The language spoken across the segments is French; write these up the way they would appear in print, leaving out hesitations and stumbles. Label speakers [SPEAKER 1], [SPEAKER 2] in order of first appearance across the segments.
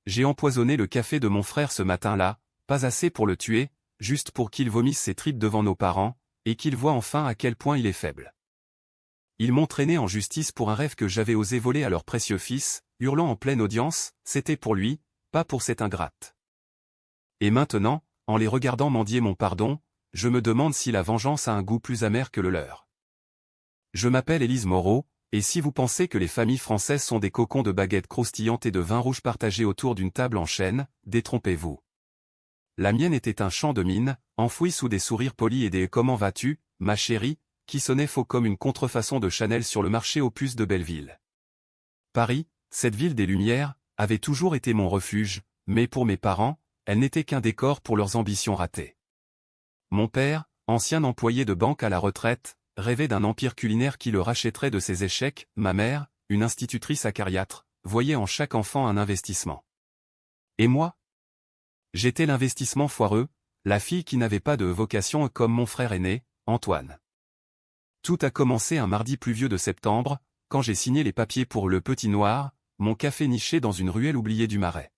[SPEAKER 1] J'ai empoisonné le café de mon frère ce matin-là, pas assez pour le tuer, juste pour qu'il vomisse ses tripes devant nos parents, et qu'il voie enfin à quel point il est faible. Ils m'ont traîné en justice pour un rêve que j'avais osé voler à leur précieux fils, hurlant en pleine audience, c'était pour lui, pas pour cette ingrate. Et maintenant, en les regardant mendier mon pardon, je me demande si la vengeance a un goût plus amer que le leur. Je m'appelle Élise Moreau, et si vous pensez que les familles françaises sont des cocons de baguettes croustillantes et de vin rouge partagés autour d'une table en chêne, détrompez-vous. La mienne était un champ de mine, enfoui sous des sourires polis et des « Comment vas-tu, ma chérie ?» qui sonnaient faux comme une contrefaçon de Chanel sur le marché aux puces de Belleville. Paris, cette ville des Lumières, avait toujours été mon refuge, mais pour mes parents, elle n'était qu'un décor pour leurs ambitions ratées. Mon père, ancien employé de banque à la retraite, rêvait d'un empire culinaire qui le rachèterait de ses échecs. Ma mère, une institutrice acariâtre, voyait en chaque enfant un investissement. Et moi? J'étais l'investissement foireux, la fille qui n'avait pas de vocation comme mon frère aîné, Antoine. Tout a commencé un mardi pluvieux de septembre, quand j'ai signé les papiers pour le Petit Noir, mon café niché dans une ruelle oubliée du Marais.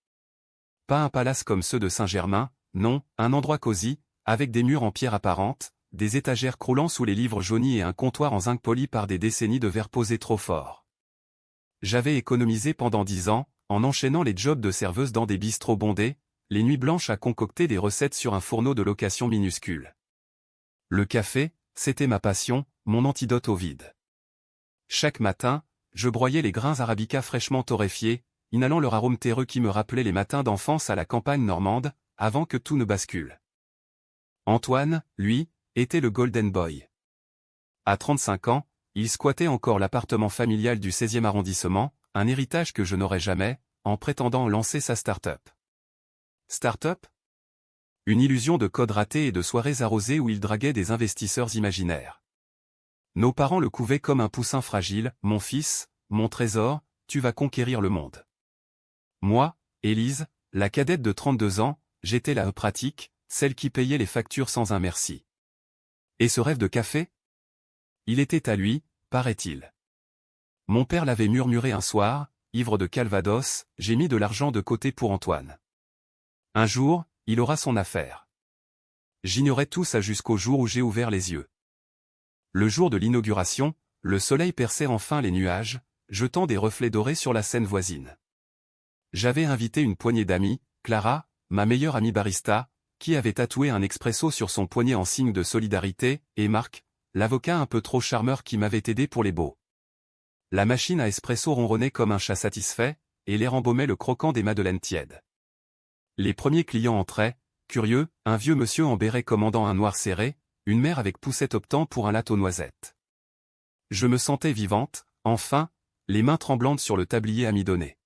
[SPEAKER 1] Pas un palace comme ceux de Saint-Germain, non, un endroit cosy, avec des murs en pierre apparente, des étagères croulant sous les livres jaunis et un comptoir en zinc poli par des décennies de verre posé trop fort. J'avais économisé pendant 10 ans, en enchaînant les jobs de serveuse dans des bistrots bondés, les nuits blanches à concocter des recettes sur un fourneau de location minuscule. Le café, c'était ma passion, mon antidote au vide. Chaque matin, je broyais les grains arabica fraîchement torréfiés, inhalant leur arôme terreux qui me rappelait les matins d'enfance à la campagne normande, avant que tout ne bascule. Antoine, lui, était le Golden Boy. À 35 ans, il squattait encore l'appartement familial du 16e arrondissement, un héritage que je n'aurais jamais, en prétendant lancer sa start-up. Start-up ? Une illusion de code raté et de soirées arrosées où il draguait des investisseurs imaginaires. Nos parents le couvaient comme un poussin fragile, « Mon fils, mon trésor, tu vas conquérir le monde. » Moi, Élise, la cadette de 32 ans, j'étais la pratique, celle qui payait les factures sans un merci. Et ce rêve de café ? Il était à lui, paraît-il. Mon père l'avait murmuré un soir, ivre de Calvados, j'ai mis de l'argent de côté pour Antoine. Un jour, il aura son affaire. J'ignorais tout ça jusqu'au jour où j'ai ouvert les yeux. Le jour de l'inauguration, le soleil perçait enfin les nuages, jetant des reflets dorés sur la scène voisine. J'avais invité une poignée d'amis, Clara, ma meilleure amie barista, qui avait tatoué un expresso sur son poignet en signe de solidarité, et Marc, l'avocat un peu trop charmeur qui m'avait aidé pour les baux. La machine à espresso ronronnait comme un chat satisfait, et l'air embaumait le croquant des madeleines tièdes. Les premiers clients entraient, curieux, un vieux monsieur en béret commandant un noir serré, une mère avec poussette optant pour un latte aux noisettes. Je me sentais vivante, enfin, les mains tremblantes sur le tablier amidonné.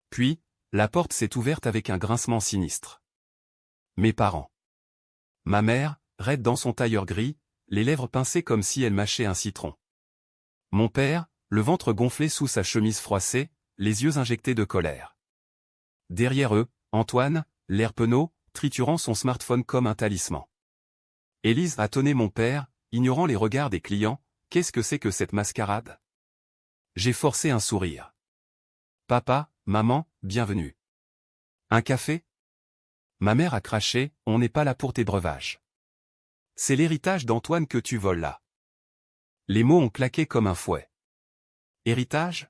[SPEAKER 1] Puis, la porte s'est ouverte avec un grincement sinistre. Mes parents. Ma mère, raide dans son tailleur gris, les lèvres pincées comme si elle mâchait un citron. Mon père, le ventre gonflé sous sa chemise froissée, les yeux injectés de colère. Derrière eux, Antoine, l'air penaud, triturant son smartphone comme un talisman. Élise a tonné mon père, ignorant les regards des clients, qu'est-ce que c'est que cette mascarade ? J'ai forcé un sourire. Papa, maman, bienvenue. Un café ? Ma mère a craché, on n'est pas là pour tes breuvages. C'est l'héritage d'Antoine que tu voles là. Les mots ont claqué comme un fouet. Héritage ?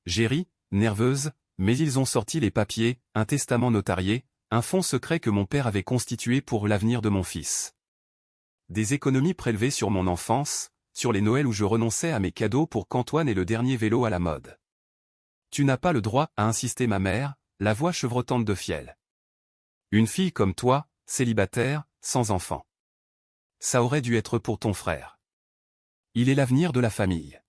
[SPEAKER 1] J'ai ri, nerveuse, mais ils ont sorti les papiers, un testament notarié, un fonds secret que mon père avait constitué pour l'avenir de mon fils. Des économies prélevées sur mon enfance, sur les Noëls où je renonçais à mes cadeaux pour qu'Antoine ait le dernier vélo à la mode. Tu n'as pas le droit, a insisté ma mère, la voix chevrotante de fiel. Une fille comme toi, célibataire, sans enfant. Ça aurait dû être pour ton frère. Il est l'avenir de la famille.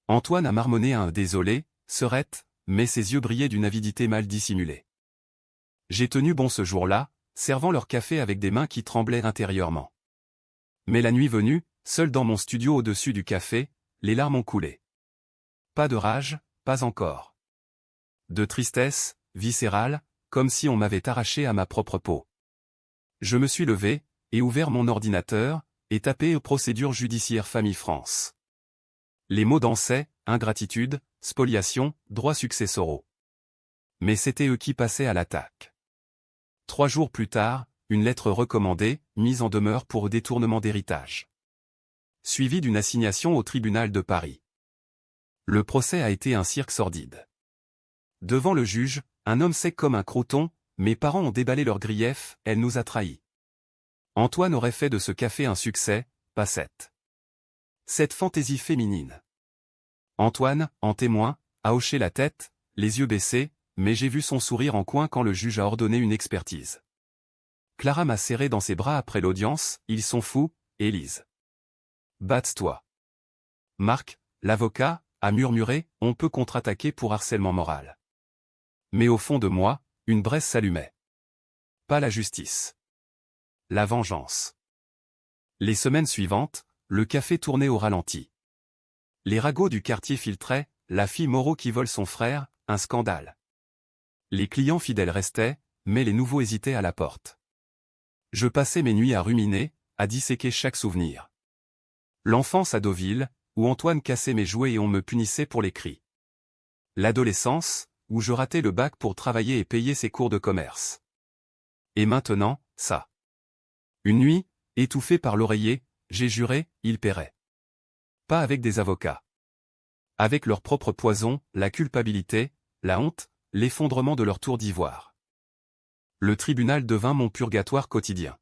[SPEAKER 1] Antoine a marmonné un désolé, serette, mais ses yeux brillaient d'une avidité mal dissimulée. J'ai tenu bon ce jour-là, servant leur café avec des mains qui tremblaient intérieurement. Mais la nuit venue, seul dans mon studio au-dessus du café, les larmes ont coulé. Pas de rage, pas encore. De tristesse, viscérale, comme si on m'avait arraché à ma propre peau. Je me suis levé, et ouvert mon ordinateur, et tapé « Procédure judiciaire Famille France ». Les mots dansaient, ingratitude, spoliation, droits successoraux. Mais c'était eux qui passaient à l'attaque. 3 jours plus tard, une lettre recommandée, mise en demeure pour détournement d'héritage. Suivie d'une assignation au tribunal de Paris. Le procès a été un cirque sordide. Devant le juge, un homme sec comme un croûton, mes parents ont déballé leur grief, elle nous a trahis. Antoine aurait fait de ce café un succès, pas cette fantaisie féminine. Antoine, en témoin, a hoché la tête, les yeux baissés, mais j'ai vu son sourire en coin quand le juge a ordonné une expertise. Clara m'a serré dans ses bras après l'audience, ils sont fous, Élise. Batte-toi. Marc, l'avocat, a murmuré, on peut contre-attaquer pour harcèlement moral. Mais au fond de moi, une braise s'allumait. Pas la justice. La vengeance. Les semaines suivantes, le café tournait au ralenti. Les ragots du quartier filtraient, la fille Moreau qui vole son frère, un scandale. Les clients fidèles restaient, mais les nouveaux hésitaient à la porte. Je passais mes nuits à ruminer, à disséquer chaque souvenir. L'enfance à Deauville, où Antoine cassait mes jouets et on me punissait pour les cris. L'adolescence, où je ratais le bac pour travailler et payer ses cours de commerce. Et maintenant, ça. Une nuit, étouffé par l'oreiller, j'ai juré, il paierait. Pas avec des avocats. Avec leur propre poison, la culpabilité, la honte, l'effondrement de leur tour d'ivoire. Le tribunal devint mon purgatoire quotidien.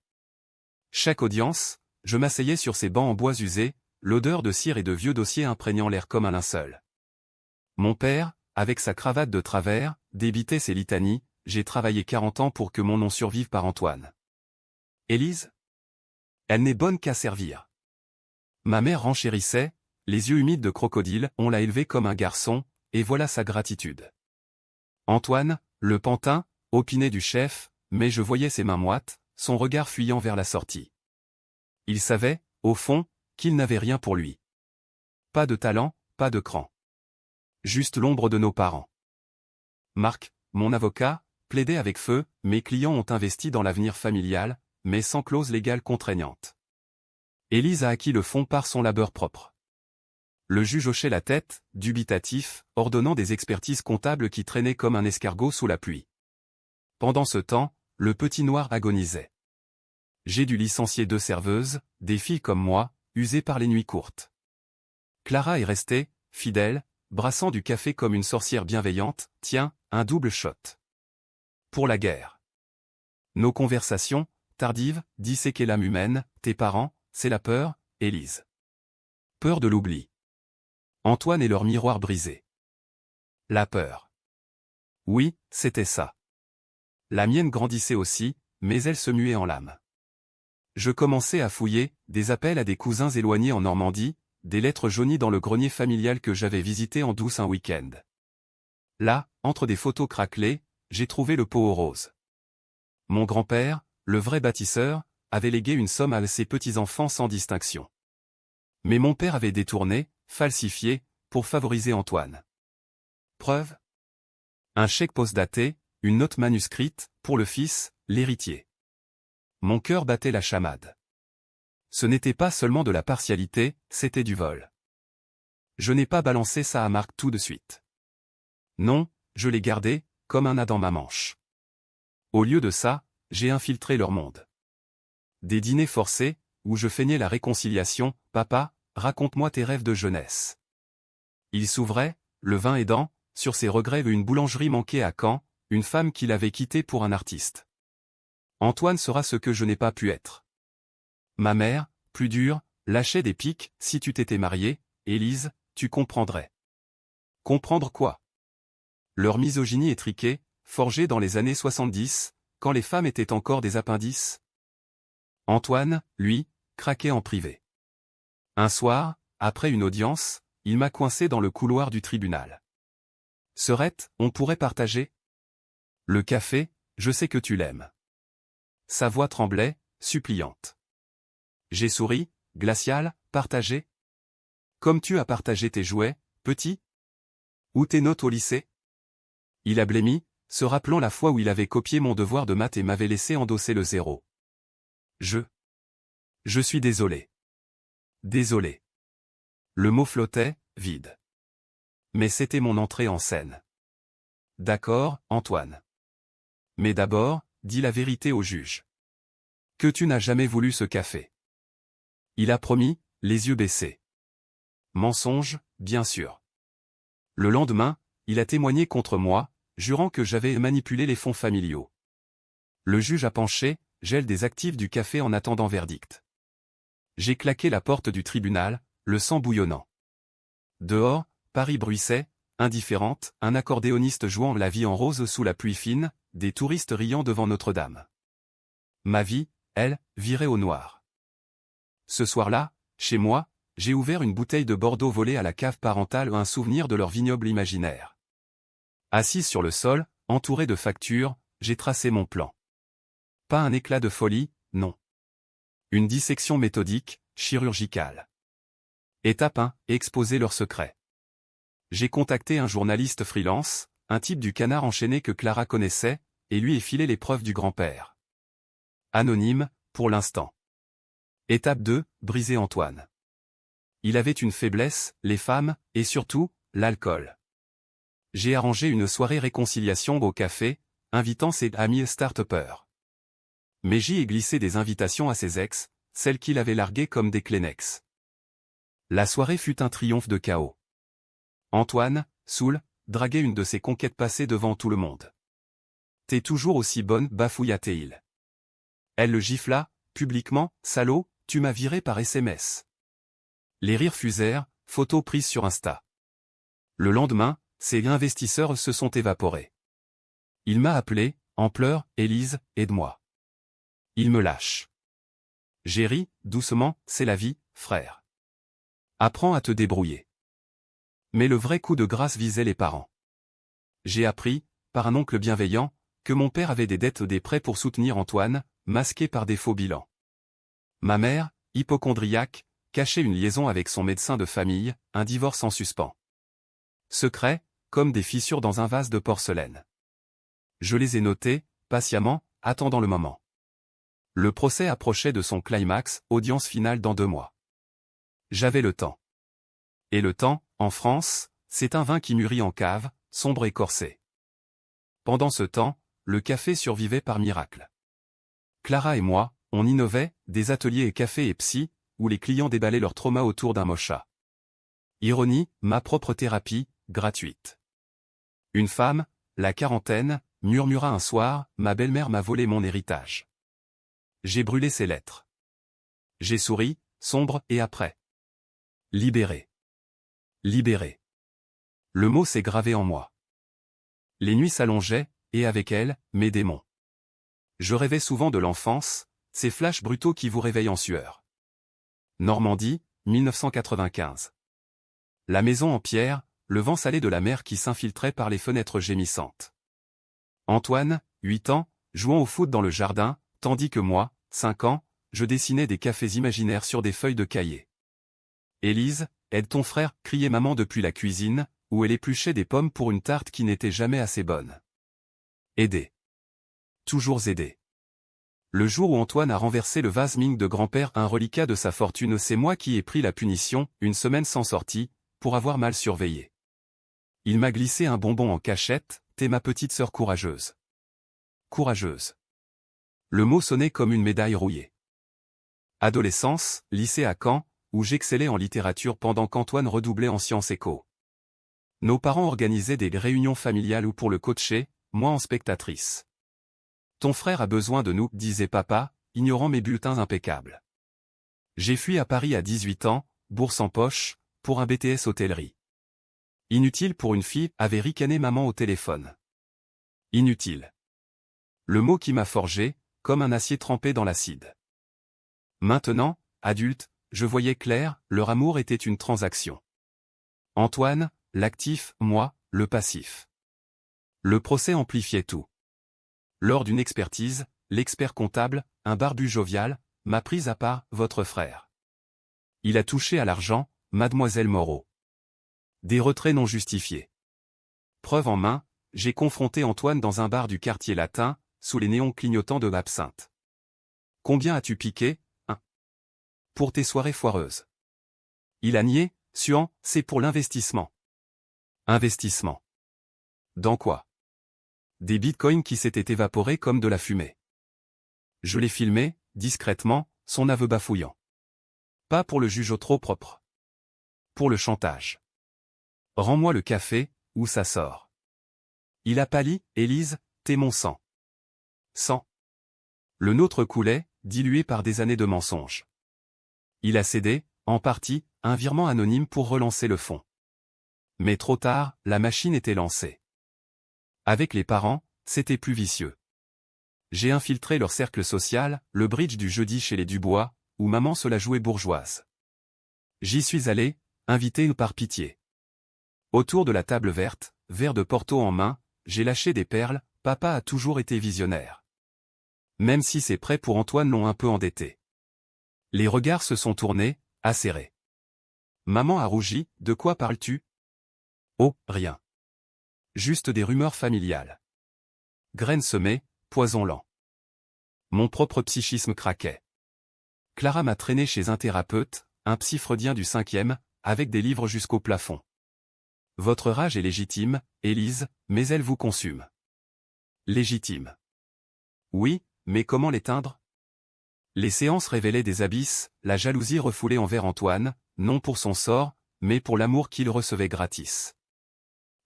[SPEAKER 1] Chaque audience, je m'asseyais sur ces bancs en bois usés, l'odeur de cire et de vieux dossiers imprégnant l'air comme un linceul. Mon père, avec sa cravate de travers, débitait ses litanies, j'ai travaillé 40 ans pour que mon nom survive par Antoine. Élise ? Elle n'est bonne qu'à servir. Ma mère renchérissait, les yeux humides de crocodile, on l'a élevé comme un garçon, et voilà sa gratitude. Antoine, le pantin, opinait du chef, mais je voyais ses mains moites, son regard fuyant vers la sortie. Il savait, au fond, qu'il n'avait rien pour lui. Pas de talent, pas de cran. Juste l'ombre de nos parents. Marc, mon avocat, plaidait avec feu, mes clients ont investi dans l'avenir familial, mais sans clause légale contraignante. Élise a acquis le fonds par son labeur propre. Le juge hochait la tête, dubitatif, ordonnant des expertises comptables qui traînaient comme un escargot sous la pluie. Pendant ce temps, le petit noir agonisait. J'ai dû licencier 2 serveuses, des filles comme moi, usées par les nuits courtes. Clara est restée, fidèle, brassant du café comme une sorcière bienveillante, tiens, un double shot. Pour la guerre. Nos conversations, tardives, disséquaient l'âme humaine, tes parents, c'est la peur, Élise. Peur de l'oubli. Antoine et leur miroir brisé. La peur. Oui, c'était ça. La mienne grandissait aussi, mais elle se muait en lame. Je commençais à fouiller, des appels à des cousins éloignés en Normandie, des lettres jaunies dans le grenier familial que j'avais visité en douce un week-end. Là, entre des photos craquelées, j'ai trouvé le pot aux roses. Mon grand-père, le vrai bâtisseur, avait légué une somme à ses petits-enfants sans distinction. Mais mon père avait détourné, falsifié, pour favoriser Antoine. Preuve ? Un chèque postdaté, une note manuscrite, pour le fils, l'héritier. Mon cœur battait la chamade. Ce n'était pas seulement de la partialité, c'était du vol. Je n'ai pas balancé ça à Marc tout de suite. Non, je l'ai gardé, comme un as dans ma manche. Au lieu de ça, j'ai infiltré leur monde. Des dîners forcés, où je feignais la réconciliation, papa, raconte-moi tes rêves de jeunesse. Il s'ouvrait, le vin aidant, sur ses regrets une boulangerie manquée à Caen, une femme qu'il avait quittée pour un artiste. Antoine sera ce que je n'ai pas pu être. Ma mère, plus dure, lâchait des piques, si tu t'étais mariée, Élise, tu comprendrais. Comprendre quoi ? Leur misogynie étriquée, forgée dans les années 70, quand les femmes étaient encore des appendices. Antoine, lui, craquait en privé. Un soir, après une audience, il m'a coincé dans le couloir du tribunal. Serette, on pourrait partager ? Le café, je sais que tu l'aimes. Sa voix tremblait, suppliante. J'ai souri, glacial, partagé ? Comme tu as partagé tes jouets, petit ? Ou tes notes au lycée ? Il a blêmi, se rappelant la fois où il avait copié mon devoir de maths et m'avait laissé endosser le 0. Je suis désolé. Désolé. Le mot flottait, vide. Mais c'était mon entrée en scène. d'accord, Antoine. Mais d'abord, dis la vérité au juge. Que tu n'as jamais voulu ce café. Il a promis, les yeux baissés. Mensonge, bien sûr. Le lendemain, il a témoigné contre moi, jurant que j'avais manipulé les fonds familiaux. Le juge a penché, gel des actifs du café en attendant verdict. J'ai claqué la porte du tribunal, le sang bouillonnant. Dehors, Paris bruissait, indifférente, un accordéoniste jouant la vie en rose sous la pluie fine, des touristes riant devant Notre-Dame. Ma vie, elle, virait au noir. Ce soir-là, chez moi, j'ai ouvert une bouteille de Bordeaux volée à la cave parentale, un souvenir de leur vignoble imaginaire. Assise sur le sol, entouré de factures, j'ai tracé mon plan. Pas un éclat de folie, non. Une dissection méthodique, chirurgicale. Étape 1, exposer leurs secrets. J'ai contacté un journaliste freelance, un type du Canard enchaîné que Clara connaissait, et lui ai filé les preuves du grand-père. Anonyme, pour l'instant. Étape 2, briser Antoine. Il avait une faiblesse, les femmes, et surtout, l'alcool. J'ai arrangé une soirée réconciliation au café, invitant ses amis start-upers. Mais j'y ai glissé des invitations à ses ex, celles qu'il avait larguées comme des Kleenex. La soirée fut un triomphe de chaos. Antoine, saoul, draguait une de ses conquêtes passées devant tout le monde. T'es toujours aussi bonne, bafouilla-t-il. Elle le gifla, publiquement, salaud, tu m'as viré par SMS. Les rires fusèrent, photos prises sur Insta. Le lendemain, ses investisseurs se sont évaporés. Il m'a appelé, en pleurs, Élise, aide-moi. Il me lâche. J'ai ri, doucement, c'est la vie, frère. Apprends à te débrouiller. Mais le vrai coup de grâce visait les parents. J'ai appris, par un oncle bienveillant, que mon père avait des dettes ou des prêts pour soutenir Antoine, masqués par des faux bilans. Ma mère, hypocondriaque, cachait une liaison avec son médecin de famille, un divorce en suspens. Secrets, comme des fissures dans un vase de porcelaine. Je les ai notés, patiemment, attendant le moment. Le procès approchait de son climax, audience finale dans 2 mois. J'avais le temps. Et le temps, en France, c'est un vin qui mûrit en cave, sombre et corsé. Pendant ce temps, le café survivait par miracle. Clara et moi, on innovait, des ateliers et cafés et psy, où les clients déballaient leur trauma autour d'un mocha. Ironie, ma propre thérapie, gratuite. Une femme, la quarantaine, murmura un soir, ma belle-mère m'a volé mon héritage. J'ai brûlé ses lettres. J'ai souri, sombre, et après. Libéré. Libéré. Le mot s'est gravé en moi. Les nuits s'allongeaient, et avec elles, mes démons. Je rêvais souvent de l'enfance, ces flashs brutaux qui vous réveillent en sueur. Normandie, 1995. La maison en pierre, le vent salé de la mer qui s'infiltrait par les fenêtres gémissantes. Antoine, 8 ans, jouant au foot dans le jardin, tandis que moi, 5 ans, je dessinais des cafés imaginaires sur des feuilles de cahier. Élise, aide ton frère, criait maman depuis la cuisine, où elle épluchait des pommes pour une tarte qui n'était jamais assez bonne. Aider. Toujours aider. Le jour où Antoine a renversé le vase Ming de grand-père, un reliquat de sa fortune, c'est moi qui ai pris la punition, une semaine sans sortie, pour avoir mal surveillé. Il m'a glissé un bonbon en cachette, t'es ma petite sœur courageuse. Courageuse. Le mot sonnait comme une médaille rouillée. Adolescence, lycée à Caen, où j'excellais en littérature pendant qu'Antoine redoublait en sciences éco. Nos parents organisaient des réunions familiales ou pour le coacher, moi en spectatrice. Ton frère a besoin de nous, disait papa, ignorant mes bulletins impeccables. J'ai fui à Paris à 18 ans, bourse en poche, pour un BTS hôtellerie. Inutile pour une fille, avait ricané maman au téléphone. Inutile. Le mot qui m'a forgé, comme un acier trempé dans l'acide. Maintenant, adulte, je voyais clair, leur amour était une transaction. Antoine, l'actif, moi, le passif. Le procès amplifiait tout. Lors d'une expertise, l'expert comptable, un barbu jovial, m'a prise à part, votre frère. Il a touché à l'argent, mademoiselle Moreau. Des retraits non justifiés. Preuve en main, j'ai confronté Antoine dans un bar du quartier latin, sous les néons clignotants de l'absinthe. Combien as-tu piqué, hein? Pour tes soirées foireuses. Il a nié, suant, c'est pour l'investissement. Investissement. Dans quoi? Des bitcoins qui s'étaient évaporés comme de la fumée. Je l'ai filmé, discrètement, son aveu bafouillant. Pas pour le juge au trop propre. Pour le chantage. Rends-moi le café, ou ça sort. Il a pâli, Élise, t'es mon sang. Sang. Le nôtre coulait, dilué par des années de mensonges. Il a cédé, en partie, un virement anonyme pour relancer le fonds. Mais trop tard, la machine était lancée. Avec les parents, c'était plus vicieux. J'ai infiltré leur cercle social, le bridge du jeudi chez les Dubois, où maman se la jouait bourgeoise. J'y suis allé, invité par pitié. Autour de la table verte, verre de Porto en main, j'ai lâché des perles, papa a toujours été visionnaire. Même si ses prêts pour Antoine l'ont un peu endetté. Les regards se sont tournés, acérés. Maman a rougi, de quoi parles-tu? Oh, rien. Juste des rumeurs familiales. Graines semées, poison lent. Mon propre psychisme craquait. Clara m'a traîné chez un thérapeute, un psy freudien du 5e, avec des livres jusqu'au plafond. Votre rage est légitime, Élise, mais elle vous consume. Légitime. Oui, mais comment l'éteindre? Les séances révélaient des abysses, la jalousie refoulée envers Antoine, non pour son sort, mais pour l'amour qu'il recevait gratis.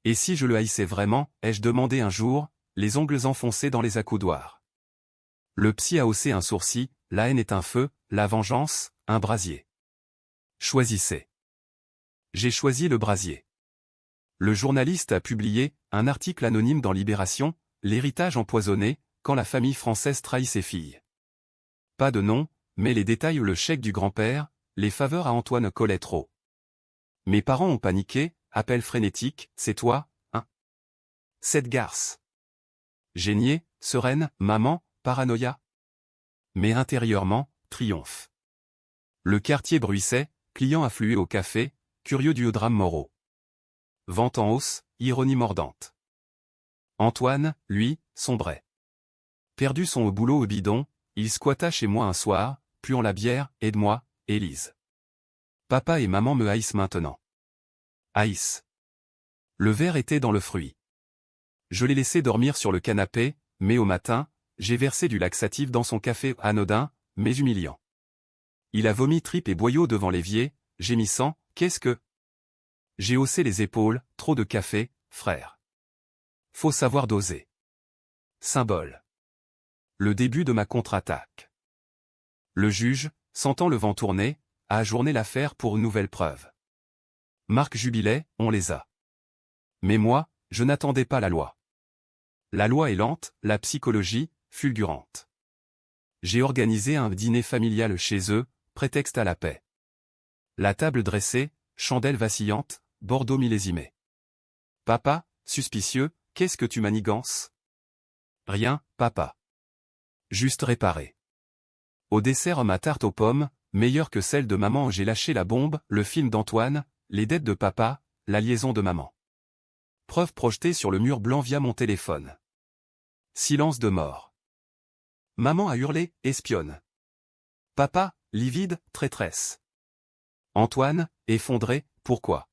[SPEAKER 1] Et si je le haïssais vraiment, ai-je demandé un jour, les ongles enfoncés dans les accoudoirs. Le psy a haussé un sourcil, la haine est un feu, la vengeance, un brasier. Choisissez. J'ai choisi le brasier. Le journaliste a publié un article anonyme dans Libération, l'héritage empoisonné, quand la famille française trahit ses filles. Pas de nom, mais les détails, le chèque du grand-père, les faveurs à Antoine collaient trop. Mes parents ont paniqué, appel frénétique, c'est toi, hein? Cette garce. J'ai nié, sereine, maman, paranoïa. Mais intérieurement, triomphe. Le quartier bruissait, clients affluaient au café, curieux du drame Moreau. Vente en hausse, ironie mordante. Antoine, lui, sombrait. Perdu son au boulot au bidon, il squatta chez moi un soir, puant la bière, aide-moi, Élise. Papa et maman me haïssent maintenant. Haïssent. Le verre était dans le fruit. Je l'ai laissé dormir sur le canapé, mais au matin, j'ai versé du laxatif dans son café anodin, mais humiliant. Il a vomi tripes et boyaux devant l'évier, gémissant, qu'est-ce que... J'ai haussé les épaules, trop de café, frère. Faut savoir doser. Symbole. Le début de ma contre-attaque. Le juge, sentant le vent tourner, a ajourné l'affaire pour une nouvelle preuve. Marc jubilait, on les a. Mais moi, je n'attendais pas la loi. La loi est lente, la psychologie, fulgurante. J'ai organisé un dîner familial chez eux, prétexte à la paix. La table dressée, chandelle vacillante, Bordeaux millésimé. Papa, suspicieux, qu'est-ce que tu manigances? Rien, papa. Juste réparé. Au dessert ma tarte aux pommes, meilleure que celle de maman. J'ai lâché la bombe, le film d'Antoine, les dettes de papa, la liaison de maman. Preuve projetée sur le mur blanc via mon téléphone. Silence de mort. Maman a hurlé, espionne. Papa, livide, traîtresse. Antoine, effondré, pourquoi?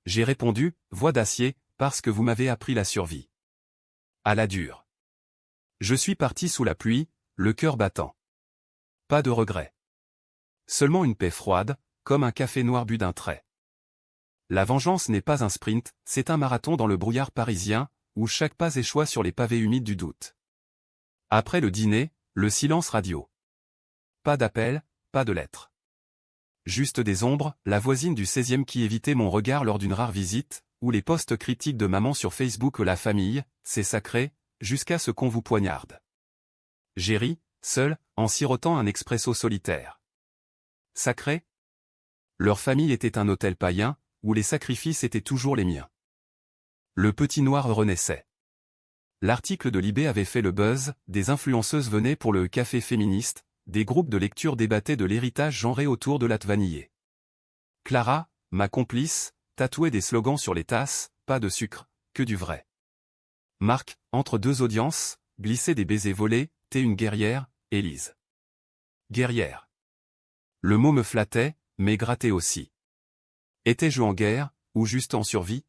[SPEAKER 1] J'ai répondu, voix d'acier, parce que vous m'avez appris la survie. À la dure. Je suis parti sous la pluie, le cœur battant. Pas de regret. Seulement une paix froide, comme un café noir bu d'un trait. La vengeance n'est pas un sprint, c'est un marathon dans le brouillard parisien, où chaque pas échoit sur les pavés humides du doute. Après le dîner, le silence radio. Pas d'appel, pas de lettres. Juste des ombres, la voisine du 16e qui évitait mon regard lors d'une rare visite, ou les posts critiques de maman sur Facebook. La famille, c'est sacré, jusqu'à ce qu'on vous poignarde. J'ai ri, seul, en sirotant un expresso solitaire. Sacré? Leur famille était un hôtel païen, où les sacrifices étaient toujours les miens. Le petit noir renaissait. L'article de Libé avait fait le buzz, des influenceuses venaient pour le café féministe, des groupes de lecture débattaient de l'héritage genré autour de la vanillée. Clara, ma complice, tatouait des slogans sur les tasses, pas de sucre, que du vrai. Marc, entre deux audiences, glissait des baisers volés, t'es une guerrière, Élise. Guerrière. Le mot me flattait, mais grattait aussi. Étais-je en guerre, ou juste en survie?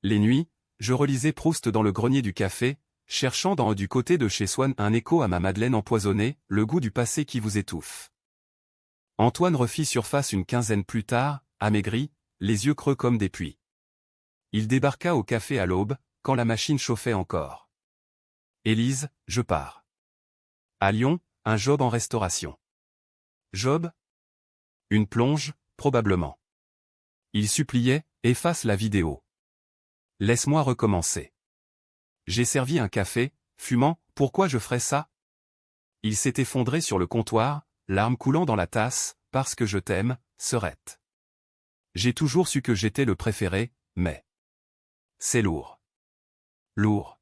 [SPEAKER 1] Les nuits, je relisais Proust dans le grenier du café, cherchant du côté de chez Swann un écho à ma Madeleine empoisonnée, le goût du passé qui vous étouffe. Antoine refit surface une quinzaine plus tard, amaigri, les yeux creux comme des puits. Il débarqua au café à l'aube, quand la machine chauffait encore. Élise, je pars. À Lyon, un job en restauration. Job? Une plonge, probablement. Il suppliait, efface la vidéo. Laisse-moi recommencer. J'ai servi un café, fumant, pourquoi je ferais ça? Il s'est effondré sur le comptoir, larmes coulant dans la tasse, parce que je t'aime, Serette. J'ai toujours su que j'étais le préféré, mais... c'est lourd. Lourd.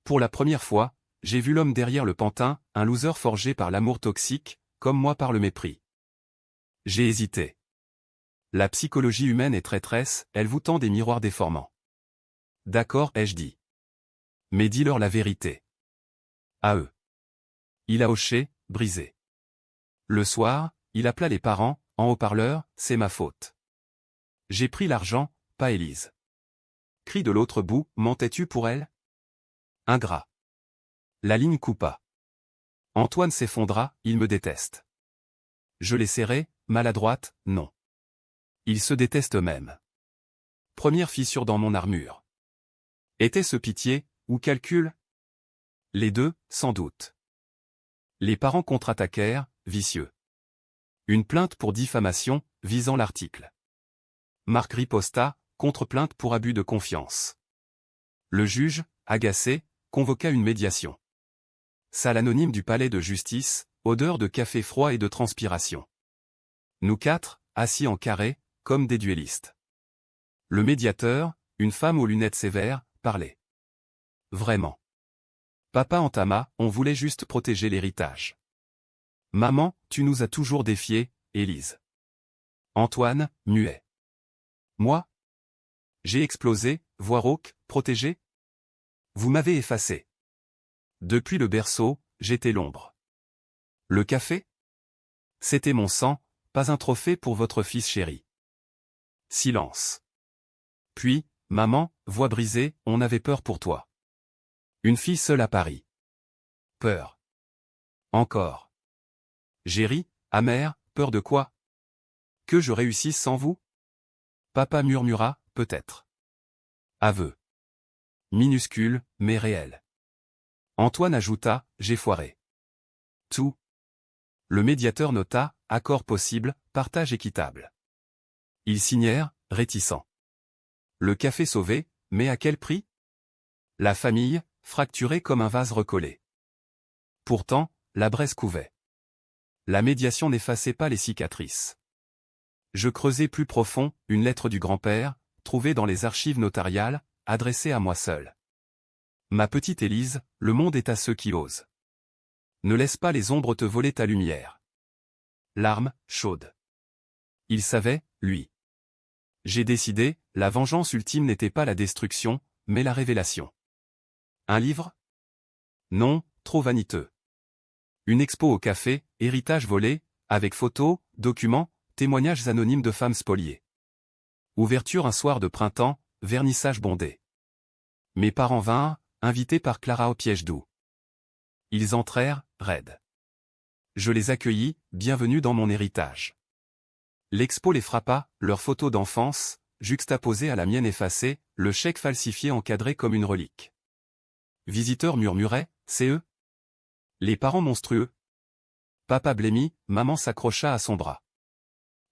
[SPEAKER 1] Pour la première fois, j'ai vu l'homme derrière le pantin, un loser forgé par l'amour toxique, comme moi par le mépris. J'ai hésité. La psychologie humaine est traîtresse, elle vous tend des miroirs déformants. D'accord, ai-je dit. Mais dis-leur la vérité. À eux. Il a hoché, brisé. Le soir, il appela les parents, en haut-parleur, c'est ma faute. J'ai pris l'argent, pas Élise. Cri de l'autre bout, mentais-tu pour elle? Ingrat. La ligne coupa. Antoine s'effondra, il me déteste. Je l'ai serré, maladroite, non. Ils se détestent eux-mêmes. Première fissure dans mon armure. Était-ce pitié, ou calcul? Les deux, sans doute. Les parents contre-attaquèrent, vicieux. Une plainte pour diffamation, visant l'article. Marc riposta, contre-plainte pour abus de confiance. Le juge, agacé, convoqua une médiation. Salle anonyme du palais de justice, odeur de café froid et de transpiration. Nous quatre, assis en carré, comme des duellistes. Le médiateur, une femme aux lunettes sévères, parlait. Vraiment. Papa entama, on voulait juste protéger l'héritage. Maman, tu nous as toujours défiés, Élise. Antoine, muet. Moi? J'ai explosé, voix rauque, protégé? Vous m'avez effacé. Depuis le berceau, j'étais l'ombre. Le café? C'était mon sang, pas un trophée pour votre fils chéri. Silence. Puis, maman, voix brisée, on avait peur pour toi. Une fille seule à Paris. Peur. Encore. J'ai ri, amer, peur de quoi? Que je réussisse sans vous? Papa murmura, peut-être. Aveu. Minuscule, mais réel. Antoine ajouta, j'ai foiré. Tout. Le médiateur nota, accord possible, partage équitable. Ils signèrent, réticents. Le café sauvé, mais à quel prix? La famille, fracturée comme un vase recollé. Pourtant, la braise couvait. La médiation n'effaçait pas les cicatrices. Je creusai plus profond, une lettre du grand-père, trouvée dans les archives notariales, adressée à moi seul. Ma petite Élise, le monde est à ceux qui osent. Ne laisse pas les ombres te voler ta lumière. Larmes, chaudes. Il savait, lui. J'ai décidé, la vengeance ultime n'était pas la destruction, mais la révélation. Un livre? Non, trop vaniteux. Une expo au café, héritage volé, avec photos, documents, témoignages anonymes de femmes spoliées. Ouverture un soir de printemps, vernissage bondé. Mes parents vinrent, invités par Clara au piège doux. Ils entrèrent, raides. Je les accueillis, bienvenue dans mon héritage. L'expo les frappa, leurs photos d'enfance, juxtaposées à la mienne effacée, le chèque falsifié encadré comme une relique. Visiteurs murmuraient, c'est eux? Les parents monstrueux. Papa blêmit, maman s'accrocha à son bras.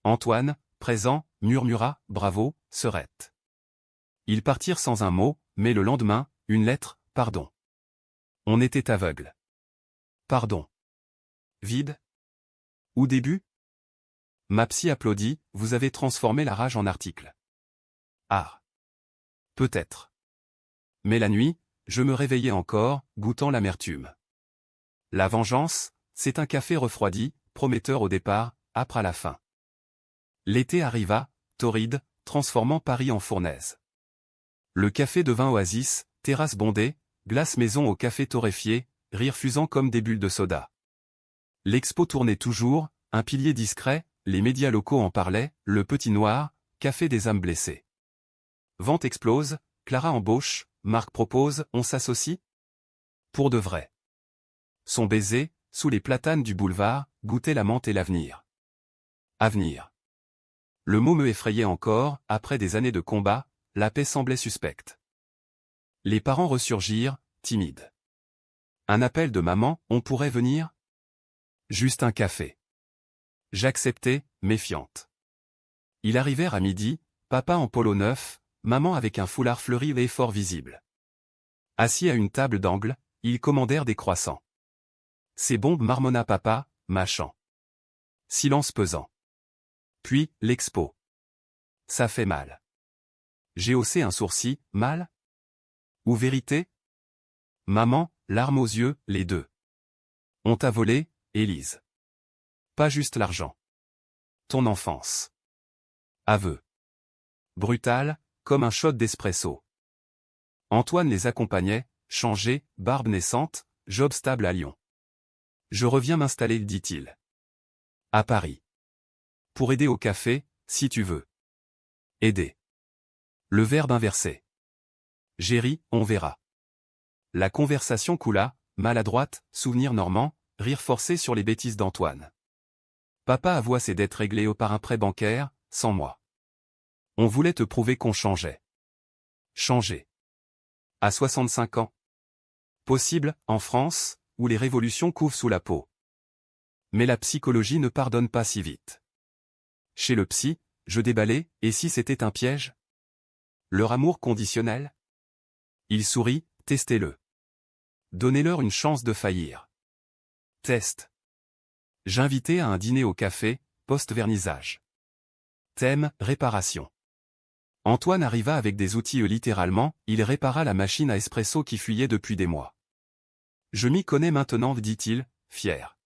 [SPEAKER 1] Antoine, présent, murmura, bravo, Serette. Ils partirent sans un mot, mais le lendemain, une lettre, pardon. On était aveugle. Pardon. Vide? Où début? Ma psy applaudit, vous avez transformé la rage en article. Ah. Peut-être. Mais la nuit, je me réveillais encore, goûtant l'amertume. La vengeance, c'est un café refroidi, prometteur au départ, âpre à la fin. L'été arriva, torride, transformant Paris en fournaise. Le café devint oasis, terrasse bondée, glace maison au café torréfié, rire fusant comme des bulles de soda. L'expo tournait toujours, un pilier discret, les médias locaux en parlaient, le petit noir, café des âmes blessées. Vente explose, Clara embauche, Marc propose, on s'associe? Pour de vrai. Son baiser, sous les platanes du boulevard, goûtait la menthe et l'avenir. Avenir. Le mot me effrayait encore, après des années de combat, la paix semblait suspecte. Les parents ressurgirent, timides. Un appel de maman, on pourrait venir? Juste un café. J'acceptais, méfiante. Ils arrivèrent à midi, papa en polo neuf, maman avec un foulard fleuri et fort visible. Assis à une table d'angle, ils commandèrent des croissants. C'est bon, marmonna papa, mâchant. Silence pesant. Puis, l'expo. Ça fait mal. J'ai haussé un sourcil, mal? Ou vérité? Maman, larmes aux yeux, les deux. On t'a volé, Élise. Pas juste l'argent. Ton enfance. Aveu. Brutal, comme un shot d'espresso. Antoine les accompagnait, changé, barbe naissante, job stable à Lyon. Je reviens m'installer, dit-il. À Paris. Pour aider au café, si tu veux. Aider. Le verbe inversé. Géry, on verra. La conversation coula, maladroite, souvenir normand, rire forcé sur les bêtises d'Antoine. Papa avoua ses dettes réglées par un prêt bancaire, sans moi. On voulait te prouver qu'on changeait. Changer. À 65 ans. Possible, en France, où les révolutions couvent sous la peau. Mais la psychologie ne pardonne pas si vite. Chez le psy, je déballais, et si c'était un piège? Leur amour conditionnel? Il sourit, testez-le. Donnez-leur une chance de faillir. Test. J'invitais à un dîner au café, post-vernissage. Thème, réparation. Antoine arriva avec des outils littéralement, il répara la machine à espresso qui fuyait depuis des mois. Je m'y connais maintenant, dit-il, fier.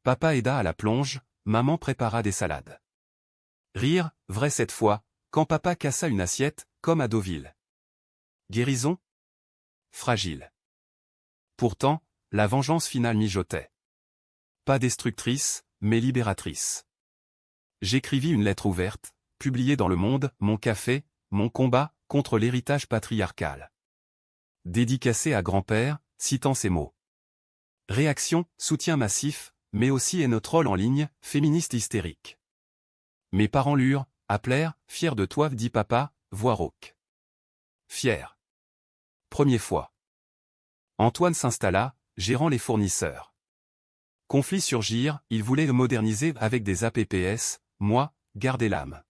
[SPEAKER 1] Papa aida à la plonge, maman prépara des salades. Rire, vrai cette fois, quand papa cassa une assiette, comme à Deauville. Guérison? Fragile. Pourtant, la vengeance finale mijotait. Pas destructrice, mais libératrice. J'écrivis une lettre ouverte, publiée dans Le Monde, mon café, mon combat, contre l'héritage patriarcal. Dédicacée à grand-père, citant ces mots. Réaction, soutien massif, mais aussi et notre rôle en ligne, féministe hystérique. Mes parents lurent, appelèrent, fiers de toi, dit papa, voix rauque. Fier. Première fois. Antoine s'installa, gérant les fournisseurs. Conflits surgirent, il voulait le moderniser avec des APPS, moi, garder l'âme.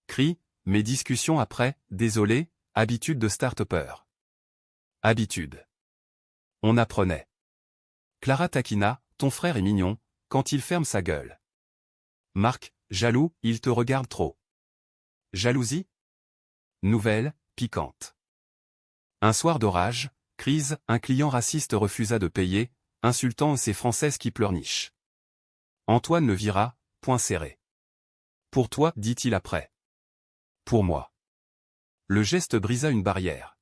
[SPEAKER 1] Cris, mais discussions après, désolé, habitude de start-upper. Habitude. On apprenait. Clara taquina, ton frère est mignon, quand il ferme sa gueule. Marc, jaloux, il te regarde trop. Jalousie? Nouvelle, piquante. Un soir d'orage, crise, un client raciste refusa de payer, insultant ces Françaises qui pleurnichent. Antoine le vira, poing serré. Pour toi, dit-il après. Pour moi. Le geste brisa une barrière.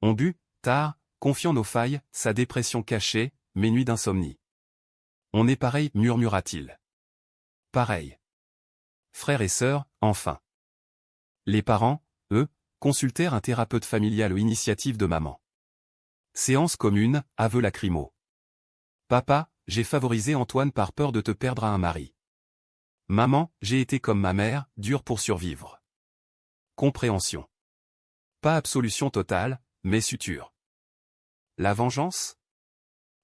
[SPEAKER 1] On but, tard, confiant nos failles, sa dépression cachée, mes nuits d'insomnie. On est pareil, murmura-t-il. Pareil. Frères et sœurs, enfin. Les parents, eux, consultèrent un thérapeute familial aux initiatives de maman. Séance commune, aveu lacrymo. Papa, j'ai favorisé Antoine par peur de te perdre à un mari. Maman, j'ai été comme ma mère, dure pour survivre. Compréhension. Pas absolution totale, mais suture. La vengeance?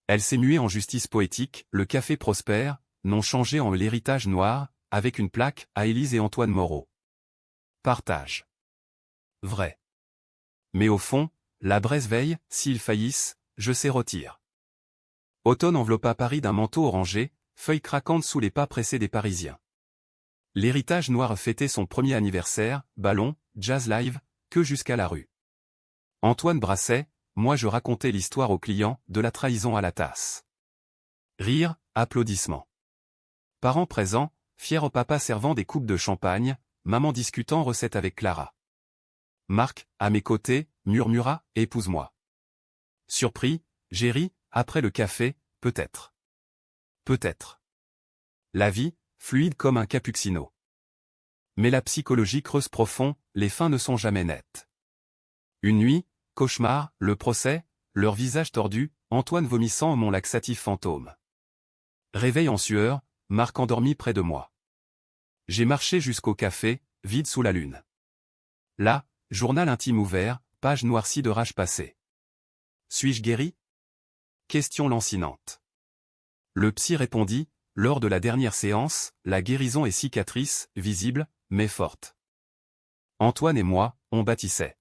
[SPEAKER 1] Elle s'est muée en justice poétique, le café prospère, non changé en l'héritage noir, avec une plaque, à Élise et Antoine Moreau. Partage. Vrai. Mais au fond, la Bresse veille, s'ils faillissent, je sais retire. Automne enveloppa Paris d'un manteau orangé, feuilles craquantes sous les pas pressés des Parisiens. L'héritage noir fêtait son premier anniversaire, ballon, jazz live, que jusqu'à la rue. Antoine brassait, moi je racontais l'histoire aux clients, de la trahison à la tasse. Rire, applaudissements. Parents présents, fiers au papa servant des coupes de champagne, maman discutant recette avec Clara. Marc, à mes côtés, murmura, épouse-moi. Surpris, j'ai ri, après le café, peut-être. Peut-être. La vie, fluide comme un cappuccino. Mais la psychologie creuse profond, les fins ne sont jamais nettes. Une nuit, cauchemar, le procès, leur visage tordu, Antoine vomissant mon laxatif fantôme. Réveil en sueur, Marc endormi près de moi. J'ai marché jusqu'au café, vide sous la lune. Là, journal intime ouvert, page noircie de rage passée. Suis-je guéri? Question lancinante. Le psy répondit, lors de la dernière séance, la guérison est cicatrice, visible, mais forte. Antoine et moi, on bâtissait.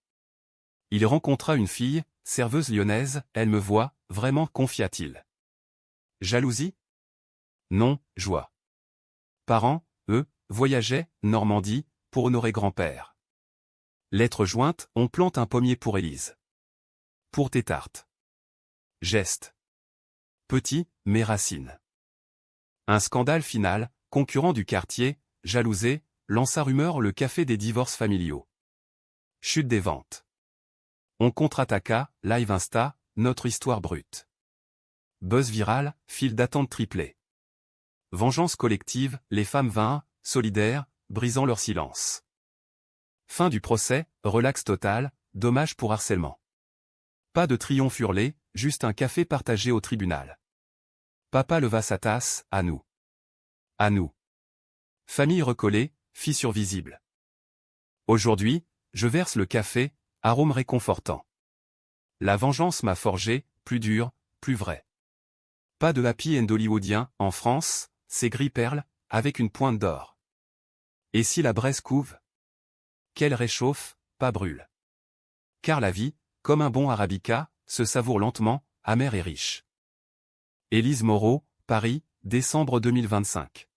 [SPEAKER 1] Il rencontra une fille, serveuse lyonnaise, elle me voit, vraiment, confia-t-il. Jalousie? Non, joie. Parents, eux, voyageaient, Normandie, pour honorer grand-père. Lettre jointe, on plante un pommier pour Élise. Pour tes tartes. Geste. Petit, mais racine. Un scandale final, concurrent du quartier, jalousé, lança rumeur le café des divorces familiaux. Chute des ventes. On contre-attaqua, live Insta, notre histoire brute. Buzz viral, file d'attente triplée. Vengeance collective, les femmes vinrent, solidaires, brisant leur silence. Fin du procès, relax total, dommage pour harcèlement. Pas de triomphe hurlé, juste un café partagé au tribunal. Papa leva sa tasse, à nous. À nous. Famille recollée, fissure visible. Aujourd'hui, je verse le café, arôme réconfortant. La vengeance m'a forgé, plus dur, plus vrai. Pas de happy end hollywoodien, en France, c'est gris perle, avec une pointe d'or. Et si la braise couve? Qu'elle réchauffe, pas brûle. Car la vie, comme un bon arabica, se savoure lentement, amère et riche. Élise Moreau, Paris, décembre 2025.